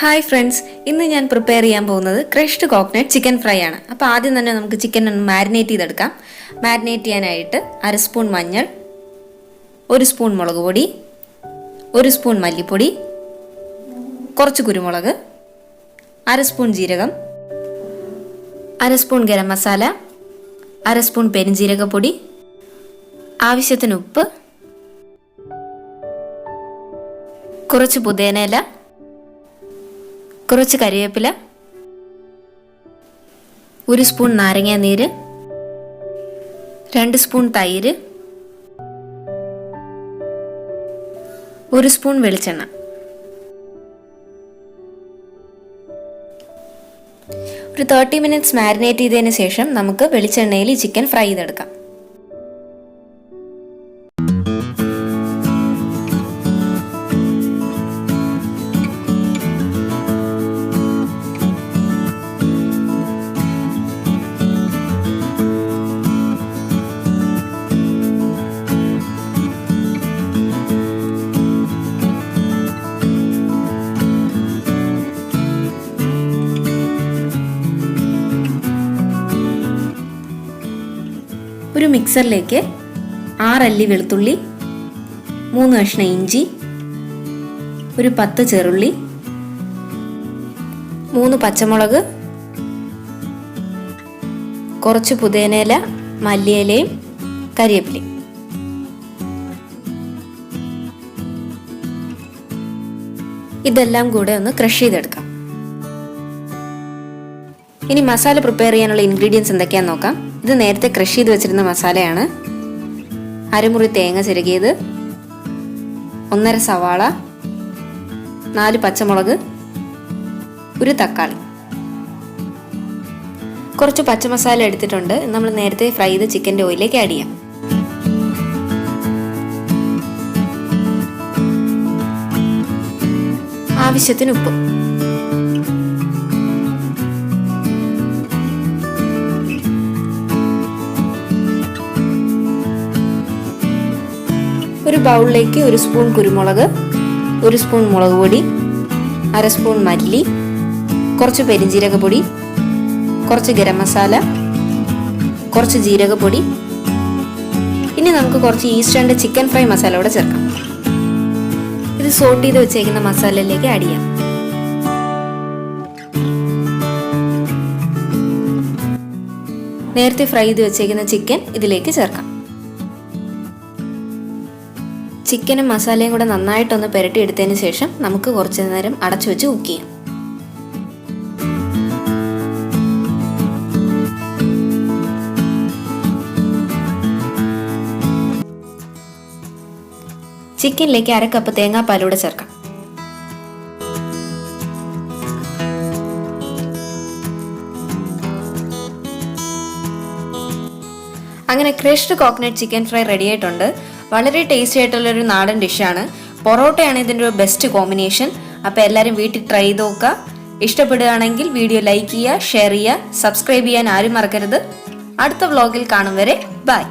Hi friends, ഇന്ന് ഞാൻ prepare ചെയ്യാൻ പോകുന്നത് ക്രഷ്ഡ് കോക്കനട്ട് ചിക്കൻ ഫ്രൈ ആണ്. അപ്പോൾ ആദ്യം തന്നെ നമുക്ക് ചിക്കൻ ഒന്ന് മാരിനേറ്റ് ചെയ്തെടുക്കാം. മാരിനേറ്റ് ചെയ്യാനായിട്ട് 1 സ്പൂൺ മഞ്ഞൾ, 1 സ്പൂൺ മുളക് പൊടി, 1 സ്പൂൺ മല്ലിപ്പൊടി, കുറച്ച് കുരുമുളക്, 1/2 സ്പൂൺ ജീരകം, 1/2 സ്പൂൺ ഗരം മസാല, 1/2 സ്പൂൺ പെരുംജീരകപ്പൊടി, ആവശ്യത്തിന് ഉപ്പ്, കുറച്ച് പുതിനയില, കുറച്ച് കറിവേപ്പില, 1 സ്പൂൺ നാരങ്ങ നീര്, 2 സ്പൂൺ തൈര്, 1 സ്പൂൺ വെളിച്ചെണ്ണ. ഒരു 30 മിനിറ്റ്സ് മാരിനേറ്റ് ചെയ്തതിന് ശേഷം നമുക്ക് വെളിച്ചെണ്ണയിൽ ഈ ചിക്കൻ ഫ്രൈ ചെയ്തെടുക്കാം. ഒരു മിക്സറിലേക്ക് 6 അല്ലി വെളുത്തുള്ളി, 3 കഷ്ണം ഇഞ്ചി, ഒരു 10 ചെറുള്ളി, 3 പച്ചമുളക്, കുറച്ച് പുതിനയില, മല്ലിയിലയും കറിവേപ്പിലയും. ഇതെല്ലാം കൂടെ ഒന്ന് ക്രഷ് ചെയ്തെടുക്കാം. ഇനി മസാല പ്രിപ്പയർ ചെയ്യാനുള്ള ഇൻഗ്രീഡിയൻസ് എന്തൊക്കെയാണെന്ന് നോക്കാം. ഇത് നേരത്തെ ക്രഷ് ചെയ്ത് വെച്ചിരുന്ന മസാലയാണ്. 1/2 മുറി തേങ്ങ ചിരകിയത്, 1/2 സവാള, 4 പച്ചമുളക്, ഒരു തക്കാളി, കുറച്ച് പച്ചമസാല എടുത്തിട്ടുണ്ട്. നമ്മൾ നേരത്തെ ഫ്രൈ ചെയ്ത ചിക്കൻ്റെ ഓയിലേക്ക് ആഡ് ചെയ്യാം. ആവശ്യത്തിന് ഉപ്പ്. ഒരു ബൗളിലേക്ക് 1 സ്പൂൺ കുരുമുളക്, 1 സ്പൂൺ മുളക് പൊടി, 1/2 സ്പൂൺ മല്ലി, കുറച്ച് പെരുംജീരകപ്പൊടി, കുറച്ച് ഗരം മസാല, കുറച്ച് ജീരകപ്പൊടി. ഇനി നമുക്ക് കുറച്ച് ഈസ്റ്റേണിൻ്റെ ചിക്കൻ ഫ്രൈ മസാല കൂടെ ചേർക്കാം. ഇത് സോട്ട് ചെയ്ത് വെച്ചേക്കുന്ന മസാലയിലേക്ക് ആഡ് ചെയ്യാം. നേരത്തെ ഫ്രൈ ചെയ്ത് വെച്ചേക്കുന്ന ചിക്കൻ ഇതിലേക്ക് ചേർക്കാം. ചിക്കനും മസാലയും കൂടെ നന്നായിട്ടൊന്ന് പുരട്ടി എടുത്തതിന് ശേഷം നമുക്ക് കുറച്ച് നേരം അടച്ചു വെച്ച് കുക്ക് ചെയ്യാം. ചിക്കനിലേക്ക് 1/2 കപ്പ് തേങ്ങാപ്പാലൂടെ ചേർക്കാം. അങ്ങനെ crushed coconut chicken fry ready ആയിട്ടുണ്ട്. വളരെ ടേസ്റ്റി ആയിട്ടുള്ളൊരു നാടൻ ഡിഷാണ്. പൊറോട്ടയാണ് ഇതിൻ്റെ ഒരു ബെസ്റ്റ് കോമ്പിനേഷൻ. അപ്പോൾ എല്ലാവരും വീട്ടിൽ ട്രൈ ചെയ്ത് നോക്കുക. ഇഷ്ടപ്പെടുകയാണെങ്കിൽ വീഡിയോ ലൈക്ക് ചെയ്യുക, ഷെയർ ചെയ്യുക, സബ്സ്ക്രൈബ് ചെയ്യാൻ ആരും മറക്കരുത്. അടുത്ത വ്ലോഗിൽ കാണും വരെ ബൈ.